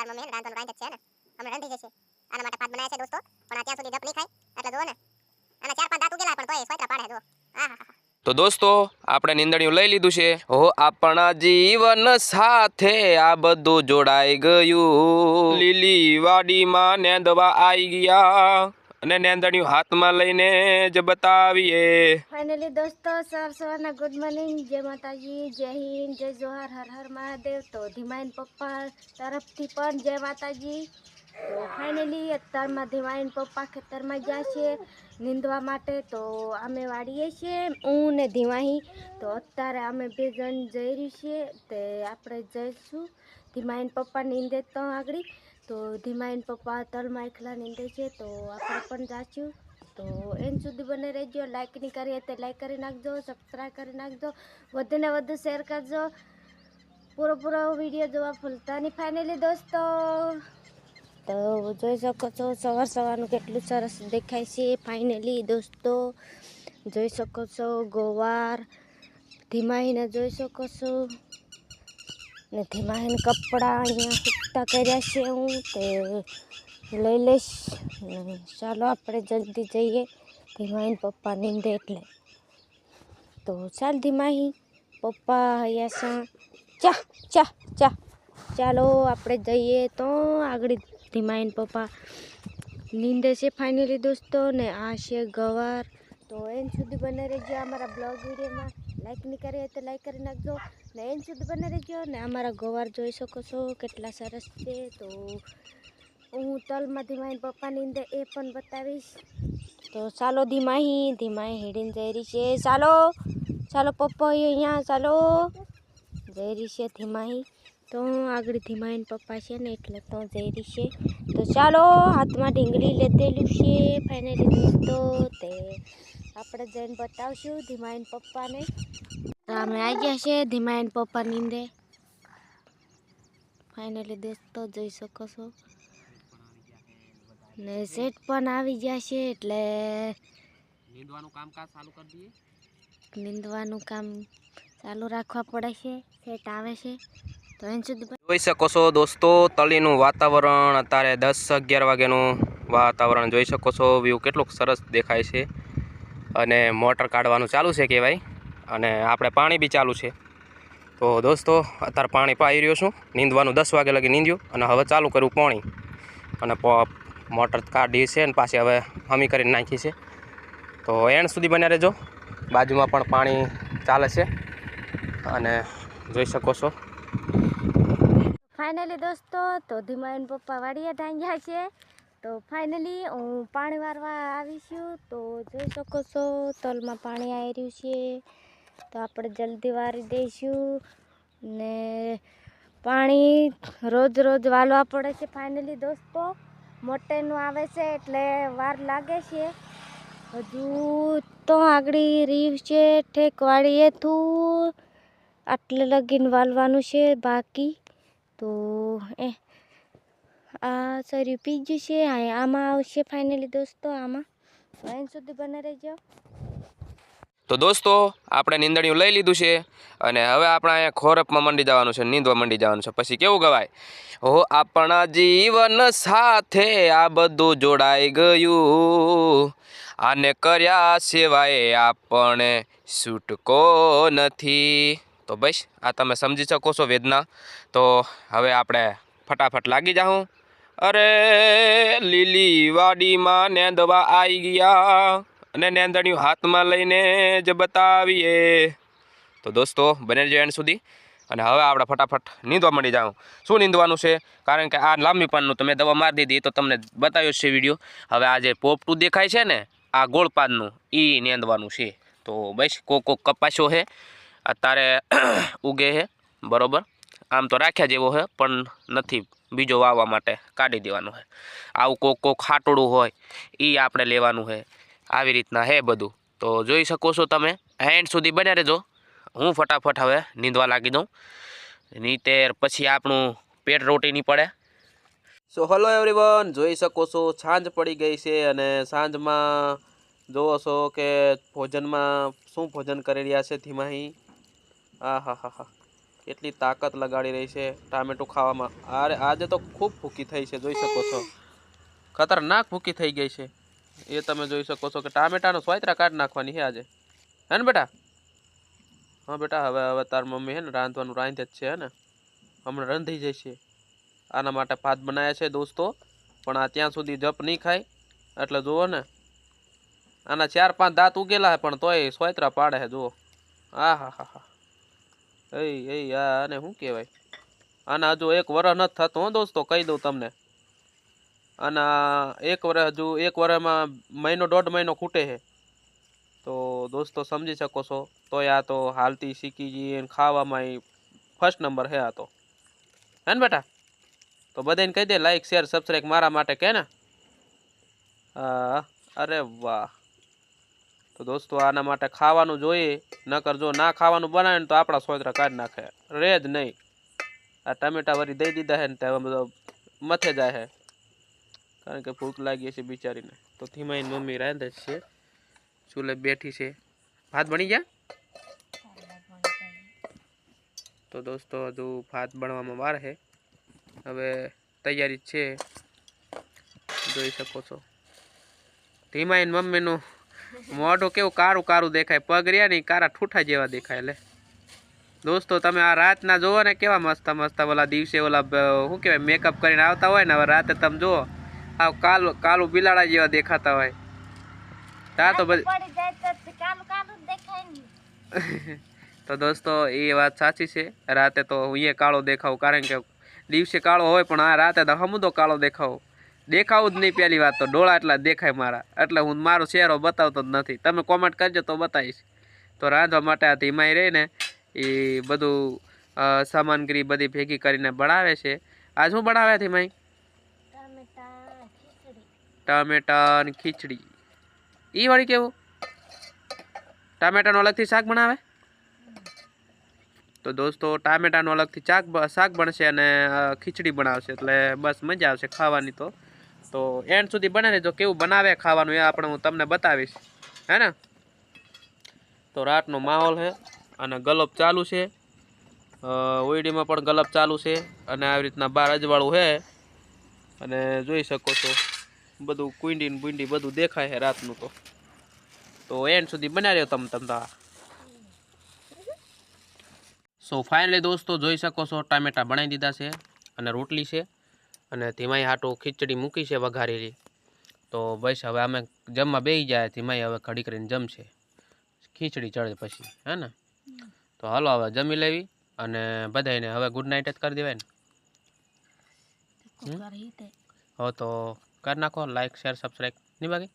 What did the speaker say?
તાર મમ્મી રાંધવાનું રાંધે છે ને અમે રાંધી જશે આના માટે ભાત બનાવ્યા છે દોસ્તો પણ આ ત્યાં સુધી જપ નહીં ખાય એટલે જો ને આના 4-5 દાંત ઉગેલા પણ તોય સોયત્રા પાડે જો આહા તો દોસ્તો આપણે નીંદણિયું લઈ લીધું છે હો આપણા જીવન સાથે આ બધું જોડાઈ ગયું લીલી વાડીમાં નેંદવા આવી ગયા અને નેંદણિયું હાથમાં લઈને જ બતાવીએ ફાઇનલી દોસ્તો સવારના ગુડ મોર્નિંગ જય માતાજી જય હિન્દ જય જોહાર હર હર મહાદેવ તો ધીમાઈન પપ્પા તરફથી પણ જય માતાજી તો ફાઇનલી અત્યારમાં ધીમાઈન પપ્પા ખેતરમાં ગયા છે નીંદવા માટે તો અમે વાળીએ છીએ હું ને ધીમાહી તો અત્યારે અમે બે જણ જઈ રહી છીએ તે આપણે જઈશું ધીમાઈન પપ્પા નીંદે તો આગળ તો ધીમાઈન પપ્પા તલમાં એકલા નીંદે છે તો આપણે પણ જાશું તો એન સુધી બને રહેજો લાઈક નહીં કરીએ તો લાઈક કરી નાખજો સબસ્ક્રાઈબ કરી નાખજો વધુને વધુ શેર કરજો પૂરો વિડીયો જોવા ભૂલતા નહીં ફાઇનલી દોસ્તો તો જોઈ શકો છો સવારનું કેટલું સરસ દેખાય છે ફાઇનલી દોસ્તો જોઈ શકો છો ગોવાર ધીમાહીને જોઈ શકો છો ને ધીમાહીને કપડાં અહીંયા સૂકતા કર્યા છે હું તે લઈ લઈશ ચાલો આપણે જલ્દી જઈએ ધીમાહીને પપ્પા નીંદે એટલે તો ચાલ ધીમાહી પપ્પા અહીંયા ચા ચાલો આપણે જઈએ તો આગળ ધીમાહીને પપ્પા નીંદે છે ફાઇનલી દોસ્તો ને આ છે ગવાર તો એન સુધી બને રહેજો અમારા બ્લોગ વિડીયોમાં લાઈક નહીં કરીએ તો લાઈક કરી નાખજો ને એન સુધી બને રહેજો ને અમારા ગવાર જોઈ શકો છો કેટલા સરસ છે તો હું તલમાં ધીમાહીને પપ્પા નીંદે એ પણ બતાવીશ તો ચાલો ધીમાહી હેડીને જઈ રહી છે ચાલો પપ્પા અહીંયા ચાલો જઈ રહી છે ધીમાહી તો આગળ ધીમાહીને પપ્પા છે ને એટલે તો જઈ રહી છે તો ચાલો હાથમાં ઢીંગલી લીધેલું છે ફાઇનલી દોસ્તો તે આપણે જઈને બતાવશું ધીમાહીને પપ્પાને તો અમે આવી ગયા છે ધીમાહીને પપ્પા નીંદે ફાઇનલી દોસ્તો જોઈ શકો છો ને સેટ પણ આવી ગયા છે એટલે નીંદવાનું કામ ચાલુ રાખવા પડે છે સેટ આવે છે તો એન સુધી જોઈ શકો છો દોસ્તો તળીનું વાતાવરણ અત્યારે 10-11 વાગ્યાનું વાતાવરણ જોઈ શકો છો વ્યૂ કેટલું સરસ દેખાય છે અને મોટર કાઢવાનું ચાલુ છે કહેવાય અને આપણે પાણી બી ચાલુ છે તો દોસ્તો અત્યારે પાણી પાઈ રહ્યો છું નીંદવાનું 10 વાગે લગી નીંદ્યું અને હવે ચાલુ કર્યું પાણી અને મોટર કાઢી છે અને પાછી હવે હમી કરીને નાખી છે તો એન્ડ સુધી બન્યા રહેજો બાજુમાં પણ પાણી ચાલે છે અને જોઈ શકો છો ફાઇનલી દોસ્તો તો ધીમાહીને પપ્પા વાડીએ ઢાંગ્યા છે તો ફાઇનલી હું પાણી વારવા આવીશું તો જોઈ શકો છો તલમાં પાણી આવી રહ્યું છે તો આપણે જલ્દી વારી દઈશું ને પાણી રોજ વાળવા પડે છે ફાઇનલી દોસ્તો મોટેનું આવે છે એટલે વાર લાગે છે હજુ તો આગળ રહ્યું છે ઠેક વાળીએ તું આટલે લગીને વાળવાનું છે બાકી તો આ સર્યું પી ગયું છે આમાં આવશે ફાઇનલી દોસ્તો આમાં એન સુધી બને રહેજો તો દોસ્તો આપણે નીંદણિયું લઈ લીધું છે અને હવે આપણે અહીંયા ખોરપમાં મંડી જવાનું છે નીંદવા મંડી જવાનું છે પછી કેવું ગવાય હો આપણા જીવન સાથે આ બધું જોડાઈ ગયું આને કર્યા સિવાય આપણે છૂટકો નથી તો બસ આ તમે સમજી શકો છો વેદના તો હવે આપણે ફટાફટ લાગી જાઉં અરે લીલી વાડીમાં નેંદવા આવી ગયા અને નેંદણિયું હાથમાં લઈને જ બતાવીએ તો દોસ્તો બને રહેજો એન્ડ સુધી અને હવે આપણે ફટાફટ નીંદવા માંડી જાઉં શું નીંદવાનું છે કારણ કે આ લાંબી પાનનું તમે દવા મારી દીધી તો તમને બતાવ્યો છે વિડીયો હવે આ જે પોપટું દેખાય છે ને આ ગોળ પાનનું એ નીંદવાનું છે તો બસ કોક કપાસ્યો છે અત્યારે ઉગે છે બરાબર આમ તો રાખ્યા જેવો છે પણ નથી બીજો વાવવા માટે કાઢી દેવાનું છે આવું કોક ખાટોડું હોય એ આપણે લેવાનું છે આવી રીતના હે બધું તો જોઈ શકો છો તમે એન્ડ સુધી બન્યા રહેજો હું ફટાફટ હવે નીંદવા લાગી દઉં નીતેર પછી આપણું પેટ રોટી નહીં પડે સો હલો એવરીવન જોઈ શકો છો સાંજ પડી ગઈ છે અને સાંજમાં જોવો છો કે ભોજનમાં શું ભોજન કરી રહ્યા છે ધીમાહી હા કેટલી તાકાત લગાડી રહી છે ટામેટું ખાવામાં. અરે આજે તો ખૂબ ભૂકી થઈ છે, જોઈ શકો છો. ખતરનાક ભૂકી થઈ ગઈ છે એ તમે જોઈ શકો છો કે ટામેટાનો સ્વાયત્રા કાઢી નાખવાની છે આજે, હે ને બેટા? હા બેટા, હવે તાર મમ્મી હે ને રાંધવાનું રાંધે જ છે, હે ને? હમણાં રાંધી જશે. આના માટે ભાત બનાવ્યા છે દોસ્તો, પણ આ ત્યાં સુધી જપ નહીં ખાય. એટલે જુઓ ને, આના 4-5 દાંત ઉગેલા પણ તોય સ્વાયત્રા પાડે છે, જુઓ. આ હા હા હા. આને શું કહેવાય? આના હજુ 1 વર્ષ નથી થતું હો દોસ્તો, કહી દઉં તમને. આના 1 વર્ષ, હજુ 1 વર્ષમાં મહિનો 1.5 મહિનો ખૂટે છે. તો દોસ્તો સમજી શકો છો. તોય આ તો હાલતી શીખી ગઈ, ખાવામાં ફર્સ્ટ નંબર છે આ તો, હે ને બેટા? તો બધાને કહી દે લાઈક શેર સબસ્ક્રાઈબ મારા માટે, કે ને? અરે વાહ. તો દોસ્તો આના માટે ખાવાનું જોઈએ, નકર જો ના ખાવાનું બનાવે ને તો આપણા સોયત્રા કાઢી નાખે, રે જ નહીં. આ ટમેટા વળી દઈ દીધા છે ને તે બધો મથે જાય છે, કારણ કે ભૂખ લાગી છે બિચારીને. તો ધીમાઈ મમ્મી રાંધે જ છે, ચૂલે બેઠી છે. ભાત બની ગયા? તો દોસ્તો હજુ ભાત બનવામાં વાર છે, હવે તૈયારી છે, જોઈ શકો છો. ધીમાઈ મમ્મીનું મોઢું કેવું કારું કારું દેખાય, પગ રહ્યા ને કારા ઠૂઠા જેવા દેખાય. લે દોસ્તો તમે આ રાતના જોવો ને કેવા મસ્ત મસ્ત ઓલા દિવસે ઓલા શું કહેવાય મેકઅપ કરીને આવતા હોય ને, હવે રાતે તમે જુઓ આવ કાલું બિલાડા જેવા દેખાતા હોય. તા તો બધી તો દોસ્તો એ વાત સાચી છે, રાતે તો હું એ કાળો દેખાવું, કારણ કે દિવસે કાળો હોય પણ આ રાતે તો હમુદો કાળો દેખાવું જ નહીં. પહેલી વાત તો ડોળા એટલા દેખાય મારા, એટલે હું મારો ચહેરો બતાવતો જ નથી. તમે કોમેન્ટ કરજો તો બતાવીશ. તો રાંધવા માટે આ ધીમાઈ રહી ને એ બધું સામગ્રી બધી ભેગી કરીને બનાવે છે. આ શું બનાવે ધીમાઈ? ટામેટા ની ખીચડી. ઈ વળી કેવું? ટામેટાનો અલગથી શાક બનાવે? તો દોસ્તો ટામેટાનો અલગથી શાક બનશે અને ખીચડી બનાવશે, એટલે બસ મજા આવશે ખાવાની. તો એન્ડ સુધી બને રહેજો, કેવું બનાવે ખાવાનું એ હું તમને બતાવીશ, હે ને? તો રાતનો માહોલ છે અને ગલપ ચાલુ છે, ઓયડીમાં પણ ગલપ ચાલુ છે, અને આવી રીતના બાર અજવાળું છે, અને જોઈ શકો છો બધું કુંડી ને બુંડી બધું દેખાય છે રાતનું. તો એન્ડ સુધી બના રહ્યો તમે. સો ફાઇનલી દોસ્તો જોઈ શકો છો ટામેટા બનાવી દીધા છે, અને રોટલી છે, અને ધીમાઈ હાટું ખીચડી મૂકી છે વઘારેલી. તો બસ હવે અમે જમવા બેસી જાય. ધીમાઈ હવે ઘડી કરીને જમશે, ખીચડી ચડે પછી, હે ને? તો હાલો હવે જમી લેવી, અને બધાને હવે ગુડ નાઇટ જ કરી દેવાય ને? હો તો કરી નાખો લાઈક શેર સબસ્ક્રાઈબ, નહીં બાકી?